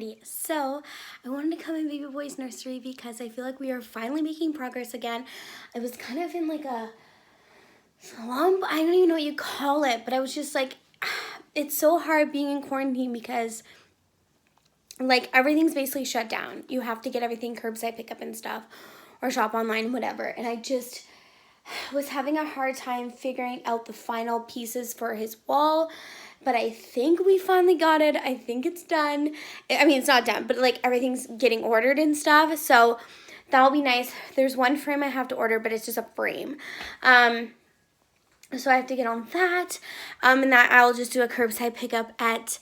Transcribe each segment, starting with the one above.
everybody. So I wanted to come in Baby Boy's nursery because I feel like we are finally making progress again. I was kind of in like a slump. I don't even know what you call it, but I was just like, it's so hard being in quarantine because like everything's basically shut down. You have to get everything curbside pickup and stuff or shop online, whatever. And I just was having a hard time figuring out the final pieces for his wall, but I think we finally got it. I think it's done. I mean, it's not done, but like everything's getting ordered and stuff, so that'll be nice. There's one frame I have to order, but it's just a frame. So I have to get on that, and that I'll just do a curbside pickup at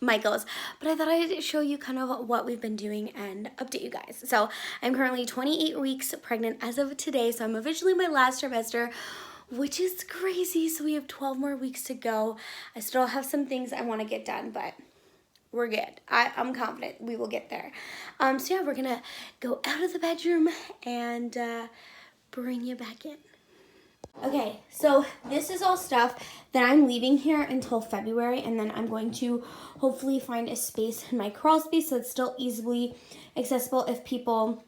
Michael's. But I thought I'd show you kind of what we've been doing and update you guys. So I'm currently 28 weeks pregnant as of today, so I'm officially my last trimester, which is crazy. So we have 12 more weeks to go. I still have some things I want to get done, but we're good. I'm confident we will get there. So yeah, we're gonna go out of the bedroom and bring you back in. Okay, so this is all stuff that I'm leaving here until February, and then I'm going to hopefully find a space in my crawl space so it's still easily accessible if people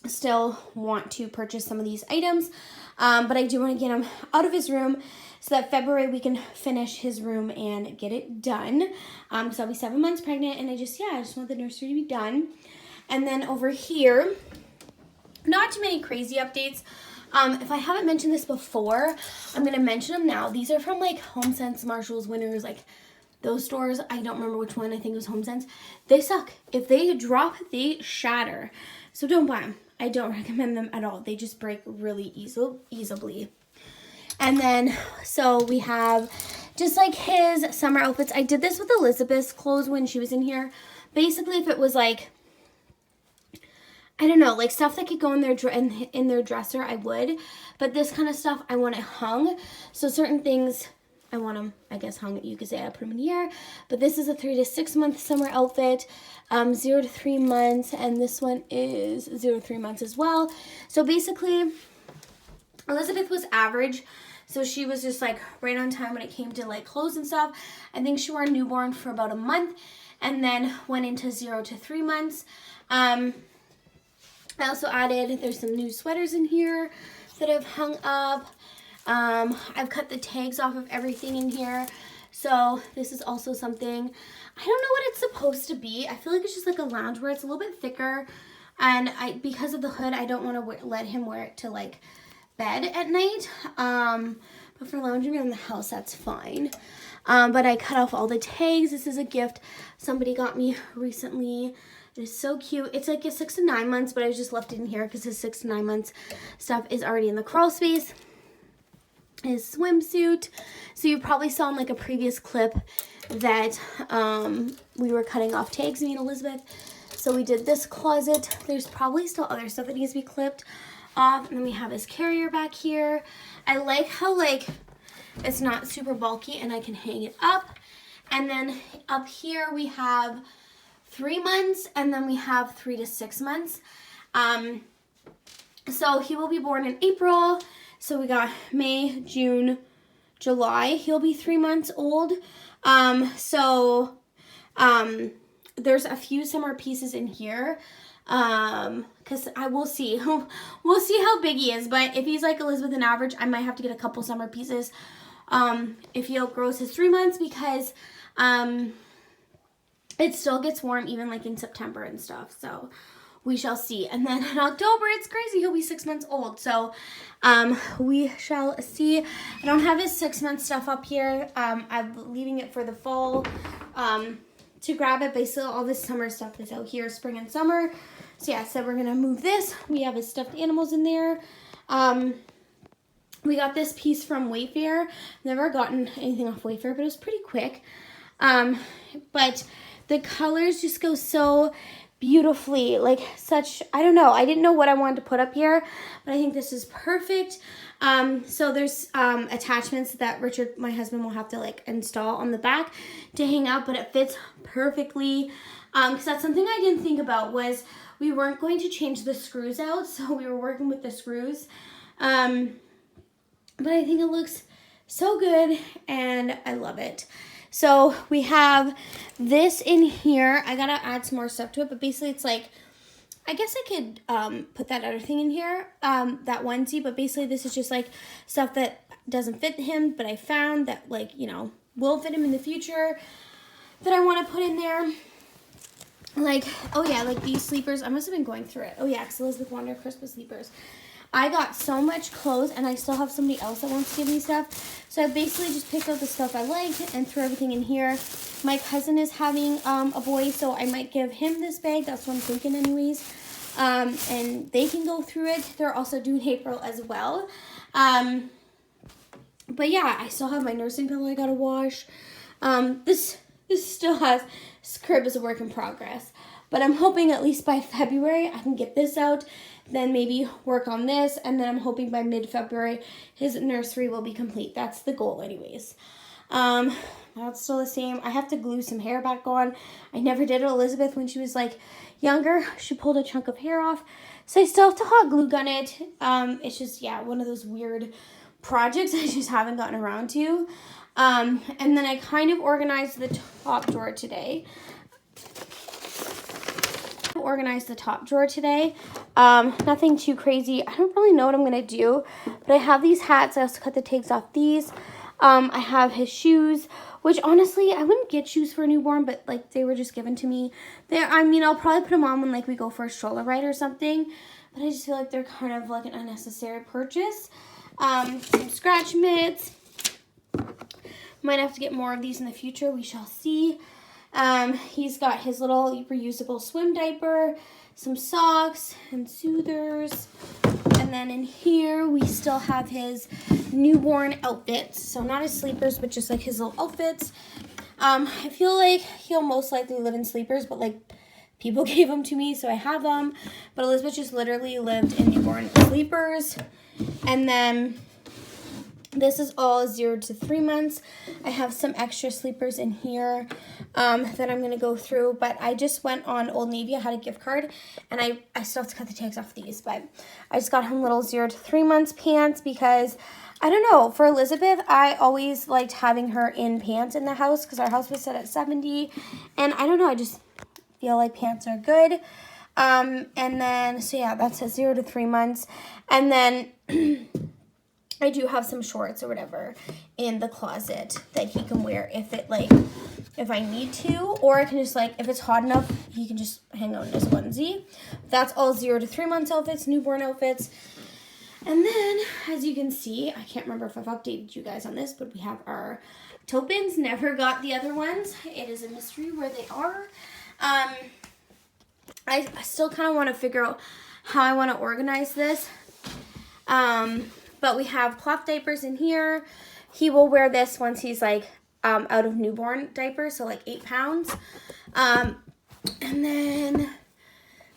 still want to purchase some of these items. But I do want to get him out of his room so that February we can finish his room and get it done. So I'll be 7 months pregnant, and I just want the nursery to be done. And then over here, not too many crazy updates. If I haven't mentioned this before, I'm going to mention them now. These are from like HomeSense, Marshalls, Winners, like those stores. I don't remember which one. I think it was HomeSense. They suck. If they drop, they shatter. So don't buy them. I don't recommend them at all. They just break really easily. And then, so we have just like his summer outfits. I did this with Elizabeth's clothes when she was in here. Basically, if it was like, I don't know, like stuff that could go in their dresser, I would. But this kind of stuff, I want it hung. So certain things, I want them, I guess, hung. You could say I put them in here. But this is a 3 to 6 month summer outfit, 0 to 3 months, and this one is 0 to 3 months as well. So basically, Elizabeth was average. So she was just like right on time when it came to like clothes and stuff. I think she wore a newborn for about a month and then went into 0 to 3 months. I also added, there's some new sweaters in here that I've hung up. I've cut the tags off of everything in here. So this is also something, I don't know what it's supposed to be. I feel like it's just like a loungewear. It's a little bit thicker. And because of the hood, I don't want to let him wear it to like bed at night. But for lounging around the house, that's fine. But I cut off all the tags. This is a gift somebody got me recently. It is so cute. It's like a 6 to 9 months, but I just left it in here because his 6 to 9 months stuff is already in the crawl space. His swimsuit. So you probably saw in like a previous clip that we were cutting off tags, me and Elizabeth. So we did this closet. There's probably still other stuff that needs to be clipped off. And then we have his carrier back here. I like how like it's not super bulky and I can hang it up. And then up here we have 3 months, and then we have 3 to 6 months. So he will be born in April. So we got May, June, July. He'll be 3 months old. There's a few summer pieces in here. Because we'll see how big he is. But if he's like Elizabeth and average, I might have to get a couple summer pieces. If he outgrows his 3 months, because it still gets warm even like in September and stuff. So we shall see. And then in October, it's crazy. He'll be 6 months old. So we shall see. I don't have his 6 month stuff up here. I'm leaving it for the fall to grab it. Basically, all this summer stuff is out here, spring and summer. So yeah, so we're going to move this. We have his stuffed animals in there. We got this piece from Wayfair. Never gotten anything off Wayfair, but it was pretty quick. But the colors just go so beautifully, like such, I don't know. I didn't know what I wanted to put up here, but I think this is perfect. So there's attachments that Richard, my husband, will have to like install on the back to hang out, but it fits perfectly. Because that's something I didn't think about, was we weren't going to change the screws out, so we were working with the screws. But I think it looks so good, and I love it. So we have this in here. I gotta add some more stuff to it, but basically it's like, I guess I could put that other thing in here, that onesie, but basically this is just like stuff that doesn't fit him, but I found that, like, you know, will fit him in the future that I want to put in there. Like, oh yeah, like these sleepers. I must have been going through it. Oh yeah, because Elizabeth wanted Christmas sleepers. I got so much clothes, and I still have somebody else that wants to give me stuff. So I basically just picked out the stuff I liked and threw everything in here. My cousin is having a boy, so I might give him this bag. That's what I'm thinking anyways. And they can go through it. They're also due in April as well. But yeah, I still have my nursing pillow I gotta wash. This still has, this crib is a work in progress. But I'm hoping at least by February I can get this out, then maybe work on this, and then I'm hoping by mid-February his nursery will be complete. That's the goal anyways. That's still the same. I have to glue some hair back on. I never did it. Elizabeth, when she was like younger, she pulled a chunk of hair off. So I still have to hot glue gun it. It's just, yeah, one of those weird projects I just haven't gotten around to. And then I kind of organized the top drawer today. Nothing too crazy. I don't really know what I'm gonna do, but I have these hats. I also cut the tags off these. I have his shoes, which honestly I wouldn't get shoes for a newborn, but like they were just given to me. I mean, I'll probably put them on when like we go for a stroller ride or something, but I just feel like they're kind of like an unnecessary purchase. Some scratch mitts. Might have to get more of these in the future. We shall see. He's got his little reusable swim diaper, some socks and soothers. And then in here, we still have his newborn outfits. So not his sleepers, but just like his little outfits. I feel like he'll most likely live in sleepers, but like people gave them to me, so I have them. But Elizabeth just literally lived in newborn sleepers. And then this is all 0 to 3 months. I have some extra sleepers in here that I'm going to go through. But I just went on Old Navy. I had a gift card. And I still have to cut the tags off these. But I just got him little 0 to 3 months pants because, I don't know, for Elizabeth, I always liked having her in pants in the house because our house was set at 70. And I don't know, I just feel like pants are good. And then, so yeah, that's a 0 to 3 months. And then I do have some shorts or whatever in the closet that he can wear if I need to, or I can just like, if it's hot enough, he can just hang out in his onesie. That's all 0 to 3 months outfits, newborn outfits. And then, as you can see, I can't remember if I've updated you guys on this, but we have our Topins. Never got the other ones. It is a mystery where they are. I still kind of want to figure out how I want to organize this. But we have cloth diapers in here. He will wear this once he's like out of newborn diapers, so like 8 pounds. And then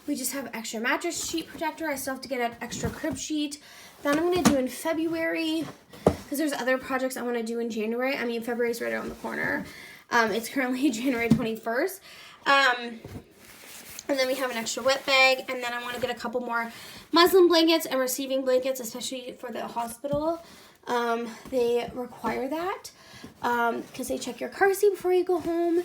we just have extra mattress sheet protector. I still have to get an extra crib sheet. Then I'm going to do in February, because there's other projects I want to do in January. I mean, February's right around the corner. It's currently January 21st. And then we have an extra wet bag. And then I want to get a couple more muslin blankets and receiving blankets, especially for the hospital. They require that because they check your car seat before you go home.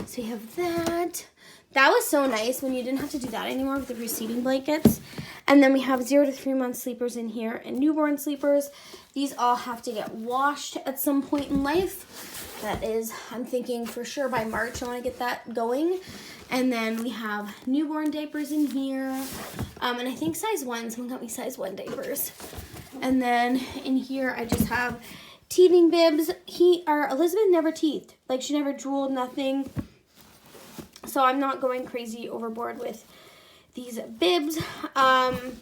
So you have that. That was so nice when you didn't have to do that anymore with the receiving blankets. And then we have 0 to 3 month sleepers in here and newborn sleepers. These all have to get washed at some point in life. That is, I'm thinking for sure by March I want to get that going. And then we have newborn diapers in here. And I think size 1, someone got me size 1 diapers. And then in here I just have teething bibs. Elizabeth never teethed. Like she never drooled, nothing. So I'm not going crazy overboard with these bibs. But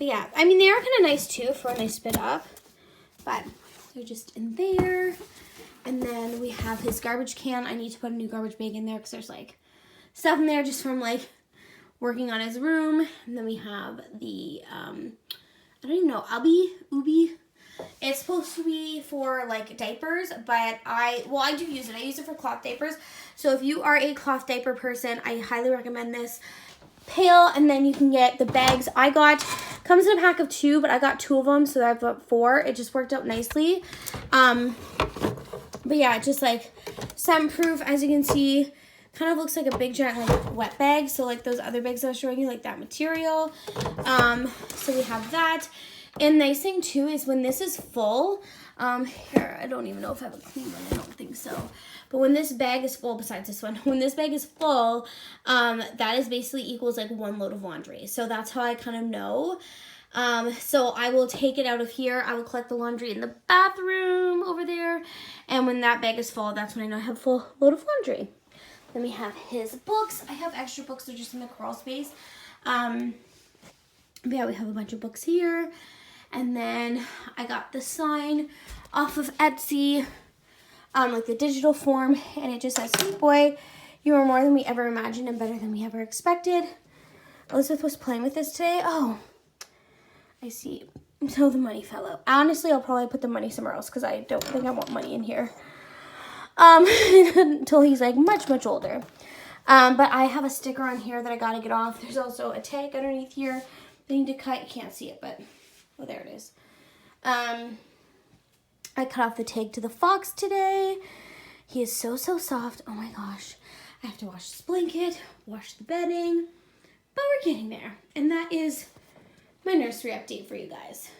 yeah, I mean, they are kind of nice too for when they spit up. But they're just in there. And then we have his garbage can. I need to put a new garbage bag in there because there's like stuff in there just from like working on his room. And then we have the, I don't even know, Ubi. It's supposed to be for like diapers, but I do use it. I use it for cloth diapers. So if you are a cloth diaper person, I highly recommend this pail. And then you can get the bags I got. Comes in a pack of 2, but I got 2 of them, so I've got 4. It just worked out nicely. But yeah, just like scent-proof, as you can see. Kind of looks like a big giant like wet bag. So like those other bags I was showing you, like that material. So we have that. And nice thing too is when this is full, here, I don't even know if I have a clean one. I don't think so. But when this bag is full, besides this one, when this bag is full, that is basically equals like 1 load of laundry. So that's how I kind of know. So I will take it out of here. I will collect the laundry in the bathroom over there. And when that bag is full, that's when I know I have a full load of laundry. Then we have his books. I have extra books. They're just in the crawl space. But yeah, we have a bunch of books here. And then I got the sign off of Etsy, like the digital form. And it just says, "Sweet boy, you are more than we ever imagined and better than we ever expected." Elizabeth was playing with this today. Oh, I see. So the money fell out. Honestly, I'll probably put the money somewhere else because I don't think I want money in here. Until he's like much, much older. But I have a sticker on here that I gotta get off. There's also a tag underneath here I need to cut. You can't see it, but, oh, there it is. I cut off the tag to the fox today. He is so, so soft. Oh my gosh. I have to wash this blanket, wash the bedding, but we're getting there. And that is my nursery update for you guys.